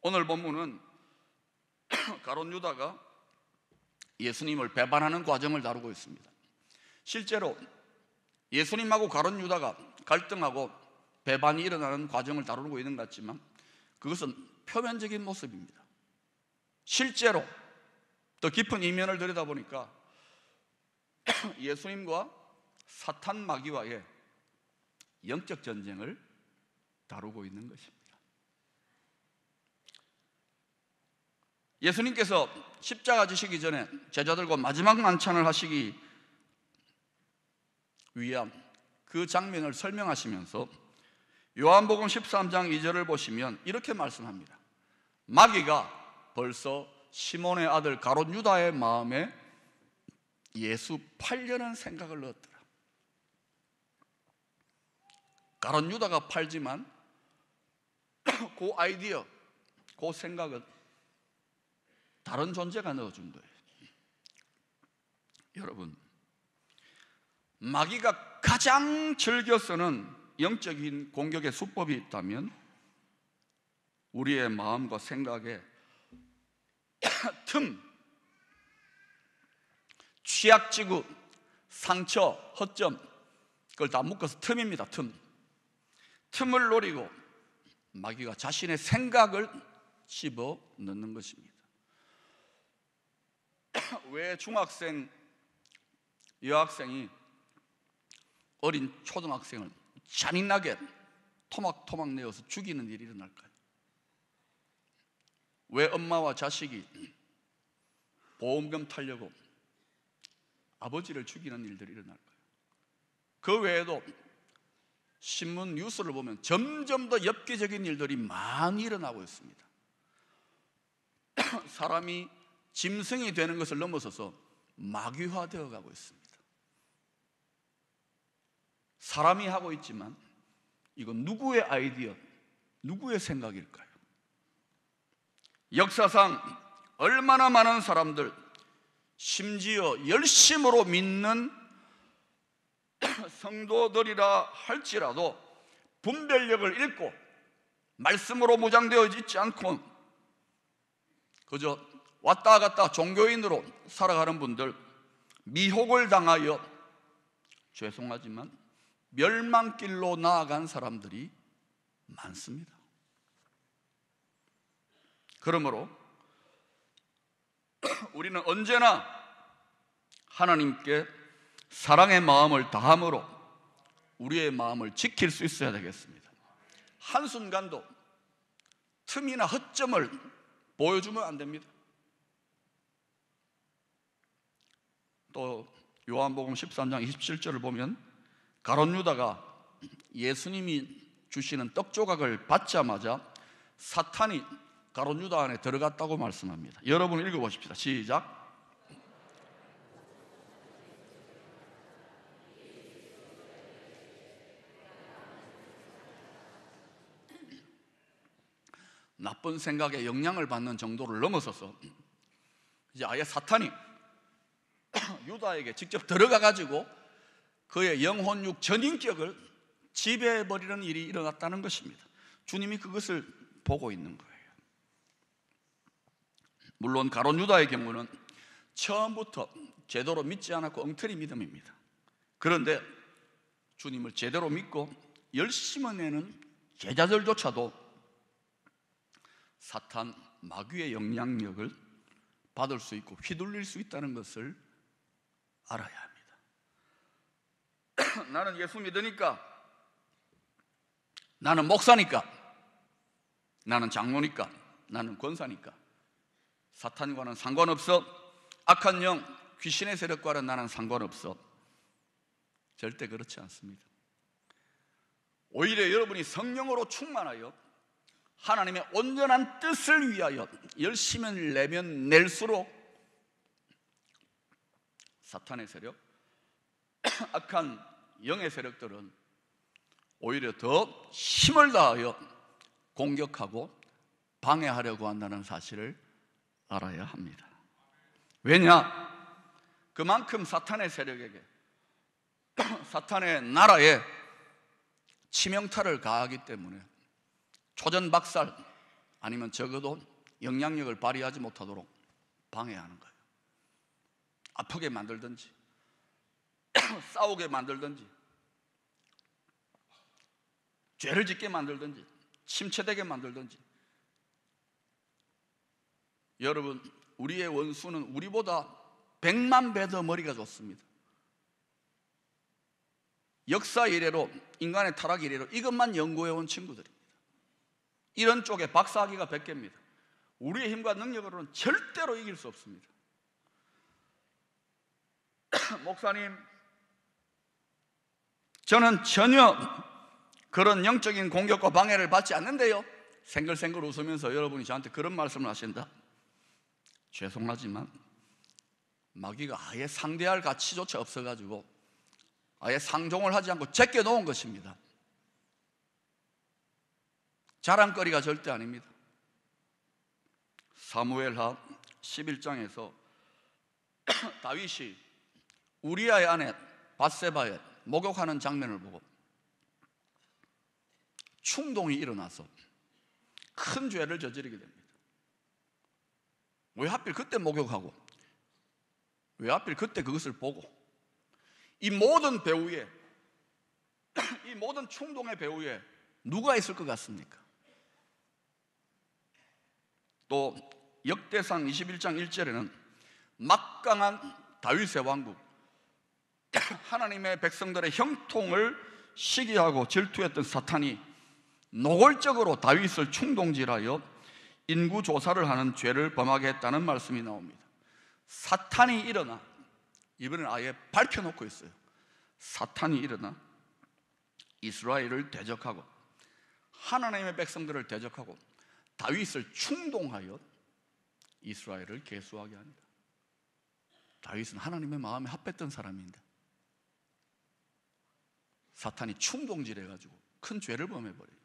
오늘 본문은 가룟 유다가 예수님을 배반하는 과정을 다루고 있습니다. 실제로 예수님하고 가룟 유다가 갈등하고 배반이 일어나는 과정을 다루고 있는 것 같지만 그것은 표면적인 모습입니다. 실제로 더 깊은 이면을 들여다보니까 예수님과 사탄 마귀와의 영적 전쟁을 다루고 있는 것입니다. 예수님께서 십자가 지시기 전에 제자들과 마지막 만찬을 하시기 위한 그 장면을 설명하시면서 요한복음 13장 2절을 보시면 이렇게 말씀합니다. 마귀가 벌써 시몬의 아들 가룟 유다의 마음에 예수 팔려는 생각을 넣었더라. 가룟 유다가 팔지만 그 아이디어, 그 생각은 다른 존재가 넣어준 거예요. 여러분, 마귀가 가장 즐겨 쓰는 영적인 공격의 수법이 있다면 우리의 마음과 생각에 틈, 취약지구, 상처, 허점, 그걸 다 묶어서 틈입니다. 틈을 노리고 마귀가 자신의 생각을 집어넣는 것입니다. 왜 중학생, 여학생이 어린 초등학생을 잔인하게 토막토막 내어서 죽이는 일이 일어날까요? 왜 엄마와 자식이 보험금 타려고 아버지를 죽이는 일들이 일어날까요? 그 외에도 신문 뉴스를 보면 점점 더 엽기적인 일들이 많이 일어나고 있습니다. 사람이 짐승이 되는 것을 넘어서서 마귀화되어 가고 있습니다. 사람이 하고 있지만 이건 누구의 아이디어, 누구의 생각일까요? 역사상 얼마나 많은 사람들, 심지어 열심으로 믿는 성도들이라 할지라도 분별력을 잃고 말씀으로 무장되어 있지 않고 그저 왔다 갔다 종교인으로 살아가는 분들, 미혹을 당하여 죄송하지만 멸망길로 나아간 사람들이 많습니다. 그러므로 우리는 언제나 하나님께 사랑의 마음을 다함으로 우리의 마음을 지킬 수 있어야 되겠습니다. 한순간도 틈이나 허점을 보여주면 안 됩니다. 또 요한복음 13장 27절을 보면 가룟 유다가 예수님이 주시는 떡 조각을 받자마자 사탄이 가룟 유다 안에 들어갔다고 말씀합니다. 여러분 읽어보십시다. 시작. 나쁜 생각에 영향을 받는 정도를 넘어서서 이제 아예 사탄이 유다에게 직접 들어가 가지고 그의 영혼육 전인격을 지배해버리는 일이 일어났다는 것입니다. 주님이 그것을 보고 있는 거예요. 물론 가룟 유다의 경우는 처음부터 제대로 믿지 않았고 엉터리 믿음입니다. 그런데 주님을 제대로 믿고 열심히 내는 제자들조차도 사탄 마귀의 영향력을 받을 수 있고 휘둘릴 수 있다는 것을 알아야 합니다. 나는 예수 믿으니까, 나는 목사니까, 나는 장로니까, 나는 권사니까 사탄과는 상관없어. 악한 영, 귀신의 세력과는 나는 상관없어. 절대 그렇지 않습니다. 오히려 여러분이 성령으로 충만하여 하나님의 온전한 뜻을 위하여 열심히 내면 낼수록 사탄의 세력, 악한 영의 세력들은 오히려 더 힘을 다하여 공격하고 방해하려고 한다는 사실을 알아야 합니다. 왜냐? 그만큼 사탄의 세력에게, 사탄의 나라에 치명타를 가하기 때문에 초전박살, 아니면 적어도 영향력을 발휘하지 못하도록 방해하는 거예요. 아프게 만들든지 싸우게 만들든지 죄를 짓게 만들든지 침체되게 만들든지. 여러분, 우리의 원수는 우리보다 100만 배 더 머리가 좋습니다. 역사 이래로, 인간의 타락 이래로 이것만 연구해온 친구들입니다. 이런 쪽에 박사학위가 100개입니다. 우리의 힘과 능력으로는 절대로 이길 수 없습니다. 목사님, 저는 전혀 그런 영적인 공격과 방해를 받지 않는데요. 생글생글 웃으면서 여러분이 저한테 그런 말씀을 하신다. 죄송하지만 마귀가 아예 상대할 가치조차 없어가지고 아예 상종을 하지 않고 제껴놓은 것입니다. 자랑거리가 절대 아닙니다. 사무엘하 11장에서 다윗이 우리아의 아내 밧세바에 목욕하는 장면을 보고 충동이 일어나서 큰 죄를 저지르게 됩니다. 왜 하필 그때 목욕하고, 왜 하필 그때 그것을 보고, 이 모든 배후에, 이 모든 충동의 배후에 누가 있을 것 같습니까? 또 역대상 21장 1절에는 막강한 다윗의 왕국, 하나님의 백성들의 형통을 시기하고 질투했던 사탄이 노골적으로 다윗을 충동질하여 인구조사를 하는 죄를 범하게 했다는 말씀이 나옵니다. 사탄이 일어나, 이번엔 아예 밝혀놓고 있어요. 사탄이 일어나 이스라엘을 대적하고 하나님의 백성들을 대적하고 다윗을 충동하여 이스라엘을 계수하게 합니다. 다윗은 하나님의 마음에 합했던 사람인데 사탄이 충동질해가지고 큰 죄를 범해버려요.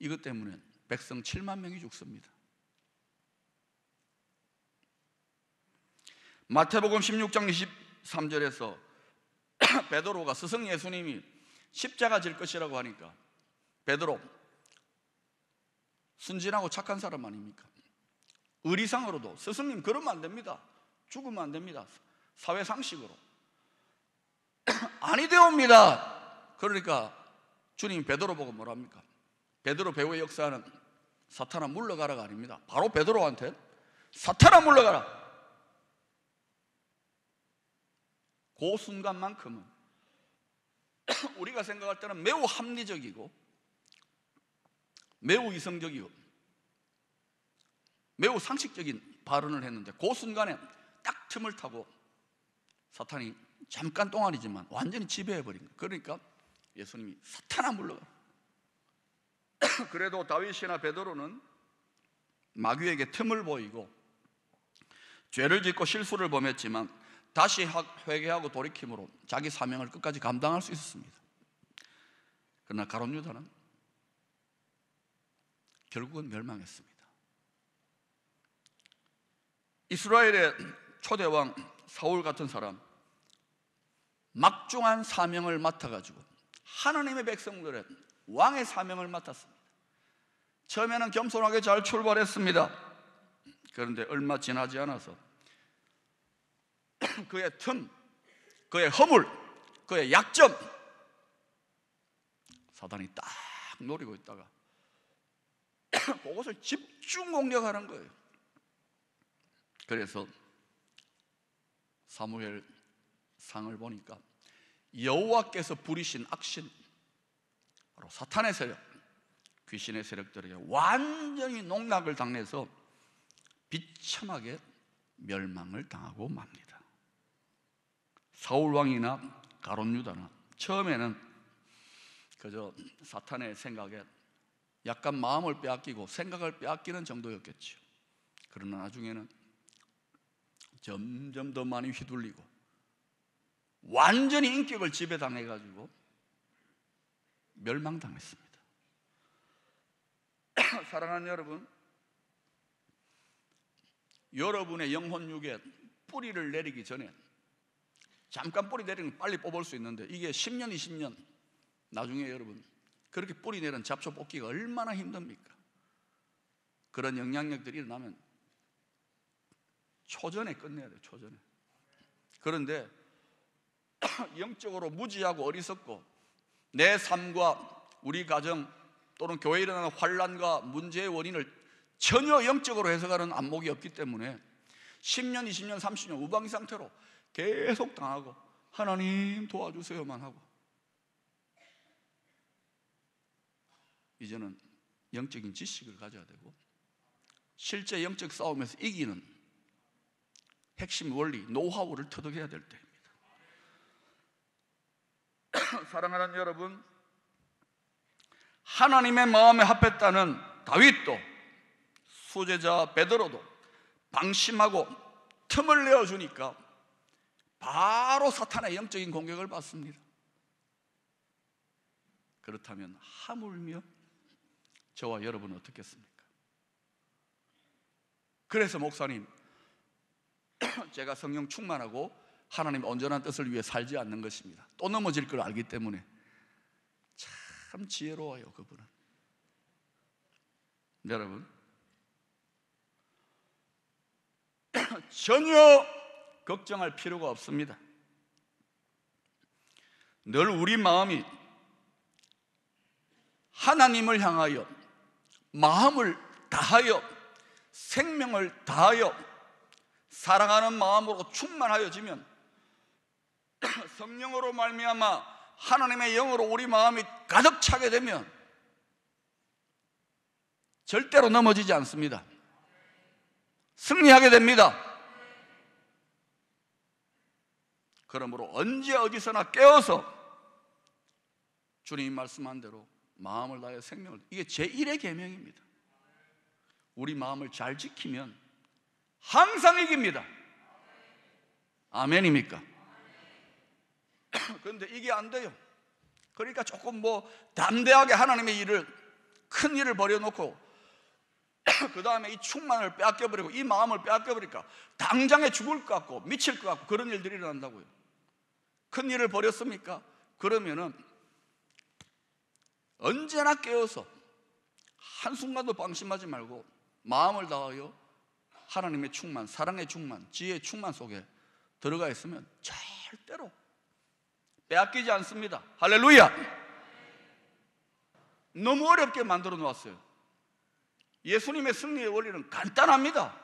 이것 때문에 백성 7만 명이 죽습니다. 마태복음 16장 23절에서 베드로가 스승 예수님이 십자가 질 것이라고 하니까 베드로, 순진하고 착한 사람 아닙니까? 의리상으로도 스승님 그러면 안 됩니다. 죽으면 안 됩니다. 사회상식으로 아니되옵니다. 그러니까 주님이 베드로 보고 뭐랍니까? 베드로 배후의 역사는 사탄아 물러가라가 아닙니다. 바로 베드로한테 사탄아 물러가라. 그 순간만큼은 우리가 생각할 때는 매우 합리적이고 매우 이성적이고 매우 상식적인 발언을 했는데 그 순간에 딱 틈을 타고 사탄이 잠깐 동안이지만 완전히 지배해버린 거예요. 그러니까 예수님이 사탄아 물러가. 그래도 다윗이나 베드로는 마귀에게 틈을 보이고 죄를 짓고 실수를 범했지만 다시 회개하고 돌이킴으로 자기 사명을 끝까지 감당할 수 있었습니다. 그러나 가룟 유다는 결국은 멸망했습니다. 이스라엘의 초대왕 사울 같은 사람, 막중한 사명을 맡아가지고 하나님의 백성들의 왕의 사명을 맡았습니다. 처음에는 겸손하게 잘 출발했습니다. 그런데 얼마 지나지 않아서 그의 틈, 그의 허물, 그의 약점 사단이 딱 노리고 있다가 그것을 집중 공격하는 거예요. 그래서 사무엘 상을 보니까 여호와께서 부리신 악신, 바로 사탄의 세력, 귀신의 세력들에게 완전히 농락을 당해서 비참하게 멸망을 당하고 맙니다. 사울 왕이나 가룟 유다나 처음에는 그저 사탄의 생각에 약간 마음을 빼앗기고 생각을 빼앗기는 정도였겠죠. 그러나 나중에는 점점 더 많이 휘둘리고 완전히 인격을 지배당해가지고 멸망당했습니다. 사랑하는 여러분, 여러분의 영혼 육에 뿌리를 내리기 전에 잠깐 뿌리 내리는 건 빨리 뽑을 수 있는데 이게 10년, 20년 나중에 여러분 그렇게 뿌리 내린 잡초 뽑기가 얼마나 힘듭니까? 그런 영향력들이 일어나면 초전에 끝내야 돼요. 초전에. 그런데 영적으로 무지하고 어리석고 내 삶과 우리 가정 또는 교회에 일어나는 환난과 문제의 원인을 전혀 영적으로 해석하는 안목이 없기 때문에 10년, 20년, 30년 우방이 상태로 계속 당하고 하나님 도와주세요만 하고, 이제는 영적인 지식을 가져야 되고 실제 영적 싸움에서 이기는 핵심 원리, 노하우를 터득해야 될 때입니다. 사랑하는 여러분, 하나님의 마음에 합했다는 다윗도 수제자 베드로도 방심하고 틈을 내어주니까 바로 사탄의 영적인 공격을 받습니다. 그렇다면 하물며 저와 여러분은 어떻겠습니까? 그래서 목사님, 제가 성령 충만하고 하나님의 온전한 뜻을 위해 살지 않는 것입니다. 또 넘어질 걸 알기 때문에. 참 지혜로워요, 그분은. 여러분, 전혀 걱정할 필요가 없습니다. 늘 우리 마음이 하나님을 향하여 마음을 다하여 생명을 다하여 사랑하는 마음으로 충만하여지면 성령으로 말미암아 하나님의 영으로 우리 마음이 가득 차게 되면 절대로 넘어지지 않습니다. 승리하게 됩니다. 그러므로 언제 어디서나 깨어서 주님이 말씀한 대로 마음을 다하여 생명을, 이게 제1의 계명입니다. 우리 마음을 잘 지키면 항상 이깁니다. 아멘입니까? 그런데 이게 안 돼요. 그러니까 조금 담대하게 하나님의 일을, 큰 일을 벌여놓고 그 다음에 이 충만을 빼앗겨버리고 이 마음을 빼앗겨버리니까 당장에 죽을 것 같고 미칠 것 같고 그런 일들이 일어난다고요. 큰 일을 벌였습니까? 그러면은 언제나 깨어서 한순간도 방심하지 말고 마음을 다하여 하나님의 충만, 사랑의 충만, 지혜의 충만 속에 들어가 있으면 절대로 빼앗기지 않습니다. 할렐루야! 너무 어렵게 만들어 놓았어요. 예수님의 승리의 원리는 간단합니다.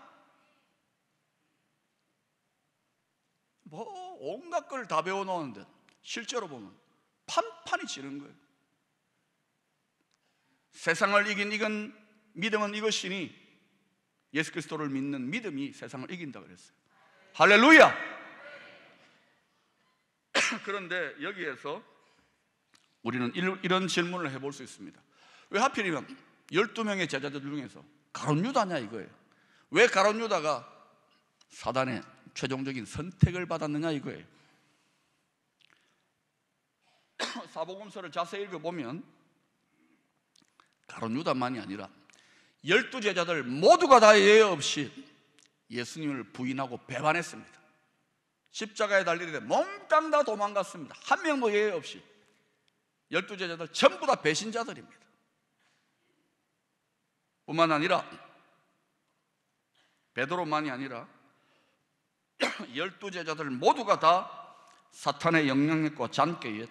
온갖 걸 다 배워놓았는데 실제로 보면 판판이 지는 거예요. 세상을 이긴 믿음은 이것이니, 예수 그리스도를 믿는 믿음이 세상을 이긴다 그랬어요. 할렐루야! 그런데 여기에서 우리는 이런 질문을 해볼 수 있습니다. 왜 하필이면 12명의 제자들 중에서 가룟 유다냐 이거예요. 왜 가룟 유다가 사단의 최종적인 선택을 받았느냐 이거예요. 사복음서를 자세히 읽어보면 가룟 유다만이 아니라 12제자들 모두가 다 예외 없이 예수님을 부인하고 배반했습니다. 십자가에 달리는데 몽땅 다 도망갔습니다. 한 명도 예외 없이. 12제자들 전부 다 배신자들입니다. 뿐만 아니라 베드로만이 아니라 12제자들 모두가 다 사탄의 영향력과 잔꾀에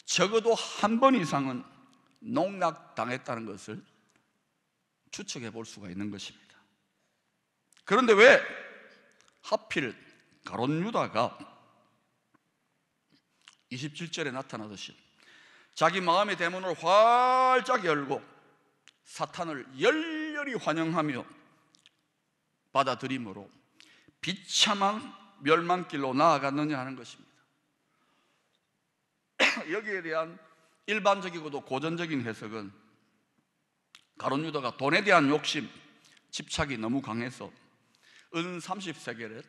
적어도 한 번 이상은 농락당했다는 것을 추측해 볼 수가 있는 것입니다. 그런데 왜 하필 가룟 유다가 27절에 나타나듯이 자기 마음의 대문을 활짝 열고 사탄을 열렬히 환영하며 받아들임으로 비참한 멸망길로 나아갔느냐 하는 것입니다. 여기에 대한 일반적이고도 고전적인 해석은 가룟 유다가 돈에 대한 욕심, 집착이 너무 강해서 은 30세겔에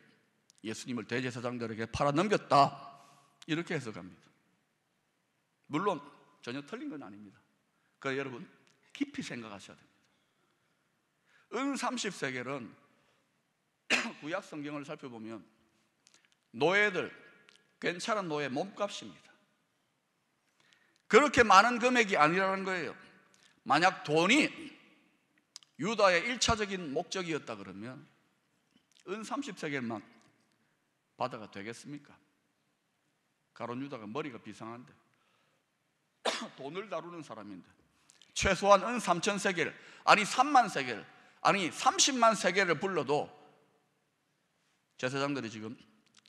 예수님을 대제사장들에게 팔아 넘겼다, 이렇게 해석합니다. 물론 전혀 틀린 건 아닙니다. 그러니까 여러분 깊이 생각하셔야 됩니다. 은 30세겔은 구약 성경을 살펴보면 노예들, 괜찮은 노예 몸값입니다. 그렇게 많은 금액이 아니라는 거예요. 만약 돈이 유다의 1차적인 목적이었다 그러면 은 30세겔만 받아가 되겠습니까? 가룟 유다가 머리가 비상한데 돈을 다루는 사람인데 최소한 은 3,000세겔, 아니 3만 세겔, 아니 30만 세겔을 불러도 제사장들이 지금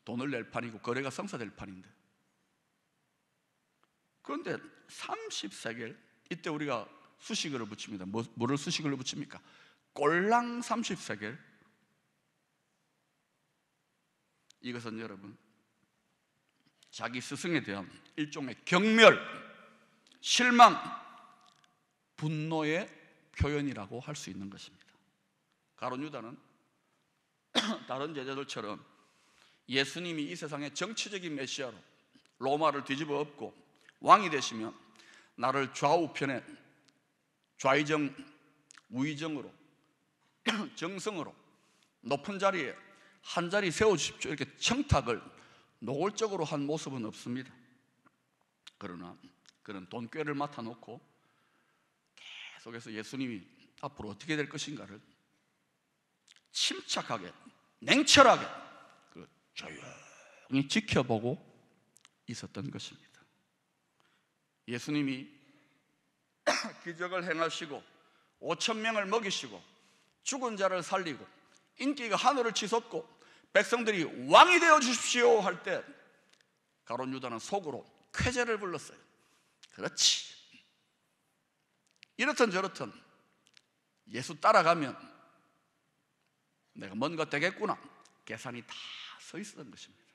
돈을 낼 판이고 거래가 성사될 판인데, 그런데 30세겔, 이때 우리가 수식어를 붙입니다. 뭐를 수식어로 붙입니까? 꼴랑 30세겔. 이것은 여러분 자기 스승에 대한 일종의 경멸, 실망, 분노의 표현이라고 할 수 있는 것입니다. 가룟 유다는 다른 제자들처럼 예수님이 이 세상의 정치적인 메시아로 로마를 뒤집어 엎고 왕이 되시면 나를 좌우편에 좌의정, 우의정으로 정성으로 높은 자리에 한 자리 세워주십시오, 이렇게 청탁을 노골적으로 한 모습은 없습니다. 그러나 그는 돈꾀를 맡아놓고 계속해서 예수님이 앞으로 어떻게 될 것인가를 침착하게, 냉철하게 조용히 지켜보고 있었던 것입니다. 예수님이 기적을 행하시고 5,000명을 먹이시고 죽은 자를 살리고 인기가 하늘을 치솟고 백성들이 왕이 되어 주십시오 할 때 가룟 유다는 속으로 쾌재를 불렀어요. 그렇지, 이렇든 저렇든 예수 따라가면 내가 뭔가 되겠구나, 계산이 다 서 있었던 것입니다.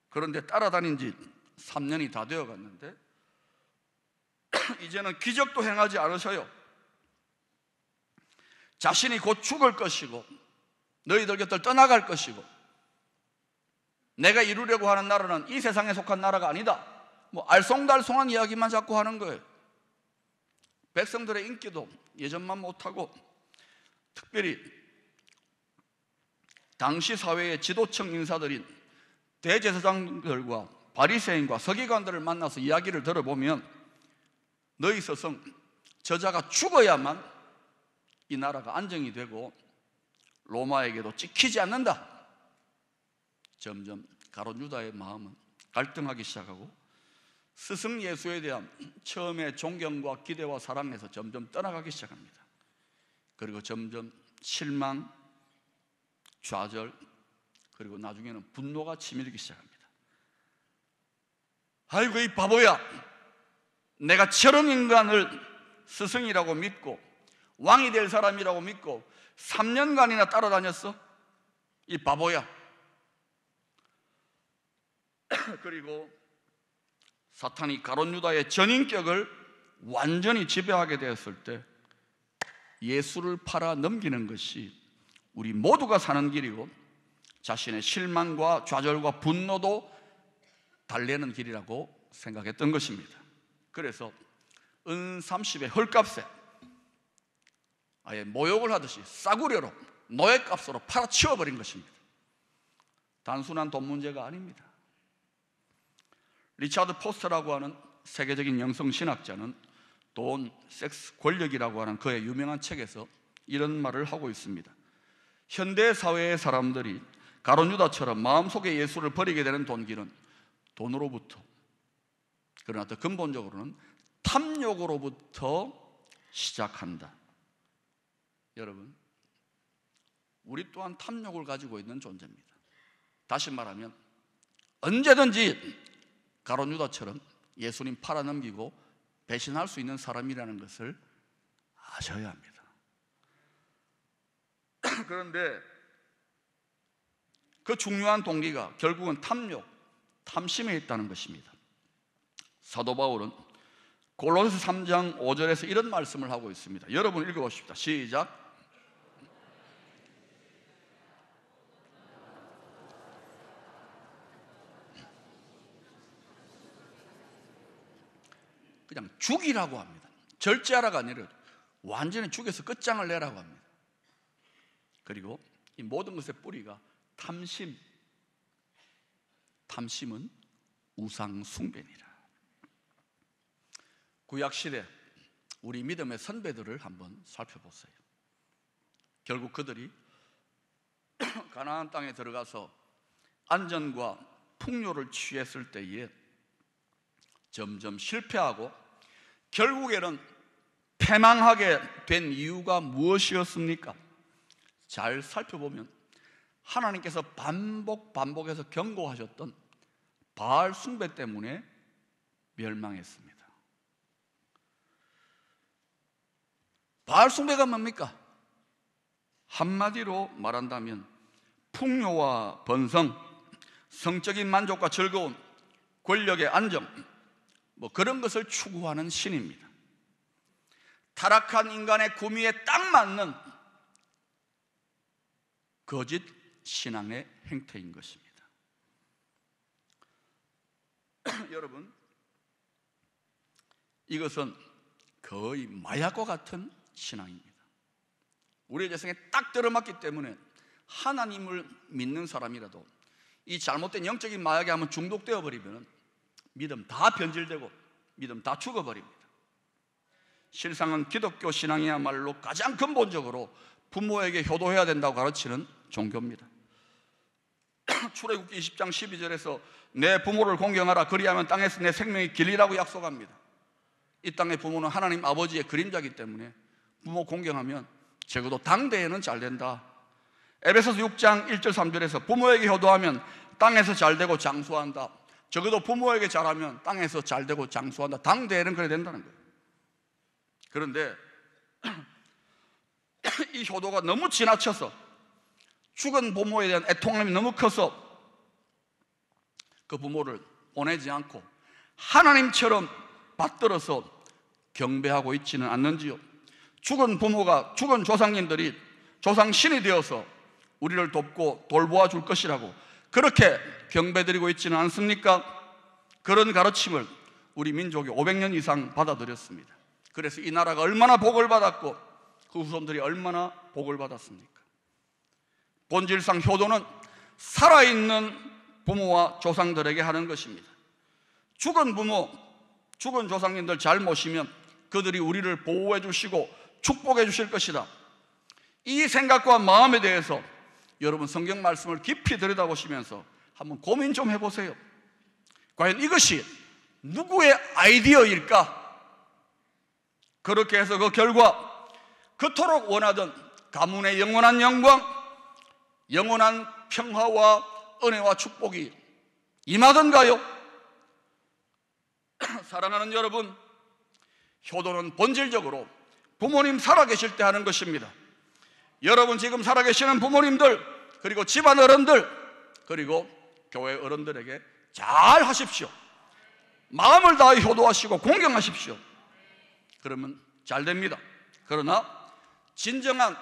그런데 따라다닌 지 3년이 다 되어 갔는데 이제는 기적도 행하지 않으셔요. 자신이 곧 죽을 것이고 너희들 곁을 떠나갈 것이고 내가 이루려고 하는 나라는 이 세상에 속한 나라가 아니다, 뭐 알쏭달쏭한 이야기만 자꾸 하는 거예요. 백성들의 인기도 예전만 못하고, 특별히 당시 사회의 지도층 인사들인 대제사장들과 바리새인과 서기관들을 만나서 이야기를 들어보면 너희 스승 저자가 죽어야만 이 나라가 안정이 되고 로마에게도 찍히지 않는다. 점점 가룟 유다의 마음은 갈등하기 시작하고 스승 예수에 대한 처음의 존경과 기대와 사랑에서 점점 떠나가기 시작합니다. 그리고 점점 실망, 좌절, 그리고 나중에는 분노가 치밀기 시작합니다. 아이고 이 바보야, 내가 저런 인간을 스승이라고 믿고 왕이 될 사람이라고 믿고 3년간이나 따라다녔어? 이 바보야. 그리고 사탄이 가룟 유다의 전인격을 완전히 지배하게 되었을 때 예수를 팔아 넘기는 것이 우리 모두가 사는 길이고 자신의 실망과 좌절과 분노도 달래는 길이라고 생각했던 것입니다. 그래서 은 30의 헐값에 아예 모욕을 하듯이 싸구려로 노예값으로 팔아치워버린 것입니다. 단순한 돈 문제가 아닙니다. 리차드 포스터라고 하는 세계적인 영성신학자는 돈, 섹스, 권력이라고 하는 그의 유명한 책에서 이런 말을 하고 있습니다. 현대 사회의 사람들이 가룟 유다처럼 마음속에 예수를 버리게 되는 동기는 돈으로부터, 그러나 더 근본적으로는 탐욕으로부터 시작한다. 여러분, 우리 또한 탐욕을 가지고 있는 존재입니다. 다시 말하면 언제든지 가룟 유다처럼 예수님 팔아넘기고 배신할 수 있는 사람이라는 것을 아셔야 합니다. 그런데 그 중요한 동기가 결국은 탐욕, 탐심에 있다는 것입니다. 사도 바울은 골로새 3장 5절에서 이런 말씀을 하고 있습니다. 여러분 읽어보십시다. 시작. 그냥 죽이라고 합니다. 절제하라가 아니라 완전히 죽여서 끝장을 내라고 합니다. 그리고 이 모든 것의 뿌리가 탐심, 탐심은 우상 숭배니라. 구약시대 우리 믿음의 선배들을 한번 살펴보세요. 결국 그들이 가나안 땅에 들어가서 안전과 풍요를 취했을 때에 점점 실패하고 결국에는 패망하게 된 이유가 무엇이었습니까? 잘 살펴보면 하나님께서 반복해서 경고하셨던 바알 숭배 때문에 멸망했습니다. 바알 숭배가 뭡니까? 한마디로 말한다면 풍요와 번성, 성적인 만족과 즐거움, 권력의 안정, 그런 것을 추구하는 신입니다. 타락한 인간의 구미에 딱 맞는 거짓 신앙의 행태인 것입니다. 여러분, 이것은 거의 마약과 같은 신앙입니다. 우리의 재성에 딱 들어맞기 때문에 하나님을 믿는 사람이라도 이 잘못된 영적인 마약에 한번 중독되어 버리면 믿음 다 변질되고 믿음 다 죽어버립니다. 실상은 기독교 신앙이야말로 가장 근본적으로 부모에게 효도해야 된다고 가르치는 종교입니다. 출애굽기 20장 12절에서 내 부모를 공경하라, 그리하면 땅에서 내 생명이 길리라고 약속합니다. 이 땅의 부모는 하나님 아버지의 그림자이기 때문에 부모 공경하면 적어도 당대에는 잘 된다. 에베소서 6장 1절 3절에서 부모에게 효도하면 땅에서 잘 되고 장수한다. 적어도 부모에게 잘하면 땅에서 잘 되고 장수한다. 당대에는 그래야 된다는 거예요. 그런데 이 효도가 너무 지나쳐서 죽은 부모에 대한 애통함이 너무 커서 그 부모를 보내지 않고 하나님처럼 받들어서 경배하고 있지는 않는지요? 죽은 부모가, 죽은 조상님들이 조상신이 되어서 우리를 돕고 돌보아 줄 것이라고 그렇게 경배드리고 있지는 않습니까? 그런 가르침을 우리 민족이 500년 이상 받아들였습니다. 그래서 이 나라가 얼마나 복을 받았고 그 후손들이 얼마나 복을 받았습니까? 본질상 효도는 살아있는 부모와 조상들에게 하는 것입니다. 죽은 부모, 죽은 조상님들 잘 모시면 그들이 우리를 보호해 주시고 축복해 주실 것이다. 이 생각과 마음에 대해서 여러분 성경 말씀을 깊이 들여다보시면서 한번 고민 좀 해보세요. 과연 이것이 누구의 아이디어일까? 그렇게 해서 그 결과 그토록 원하던 가문의 영원한 영광, 영원한 평화와 은혜와 축복이 임하던가요? 사랑하는 여러분, 효도는 본질적으로 부모님 살아계실 때 하는 것입니다. 여러분 지금 살아계시는 부모님들, 그리고 집안 어른들, 그리고 교회 어른들에게 잘 하십시오. 마음을 다해 효도하시고 공경하십시오. 그러면 잘 됩니다. 그러나 진정한,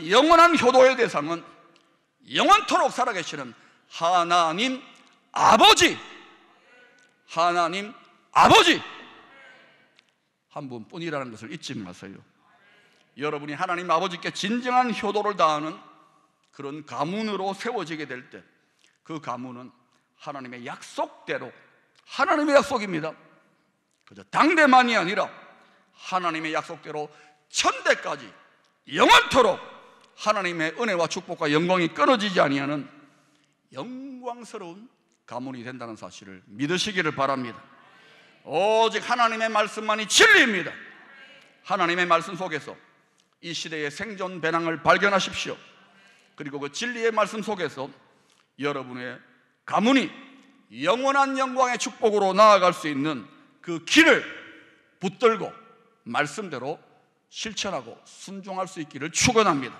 영원한 효도의 대상은 영원토록 살아계시는 하나님 아버지, 하나님 아버지 한 분뿐이라는 것을 잊지 마세요. 여러분이 하나님 아버지께 진정한 효도를 다하는 그런 가문으로 세워지게 될 때 그 가문은 하나님의 약속대로, 하나님의 약속입니다. 그저 당대만이 아니라 하나님의 약속대로 천대까지 영원토록 하나님의 은혜와 축복과 영광이 끊어지지 아니하는 영광스러운 가문이 된다는 사실을 믿으시기를 바랍니다. 오직 하나님의 말씀만이 진리입니다. 하나님의 말씀 속에서 이 시대의 생존 배낭을 발견하십시오. 그리고 그 진리의 말씀 속에서 여러분의 가문이 영원한 영광의 축복으로 나아갈 수 있는 그 길을 붙들고 말씀대로 실천하고 순종할 수 있기를 축원합니다.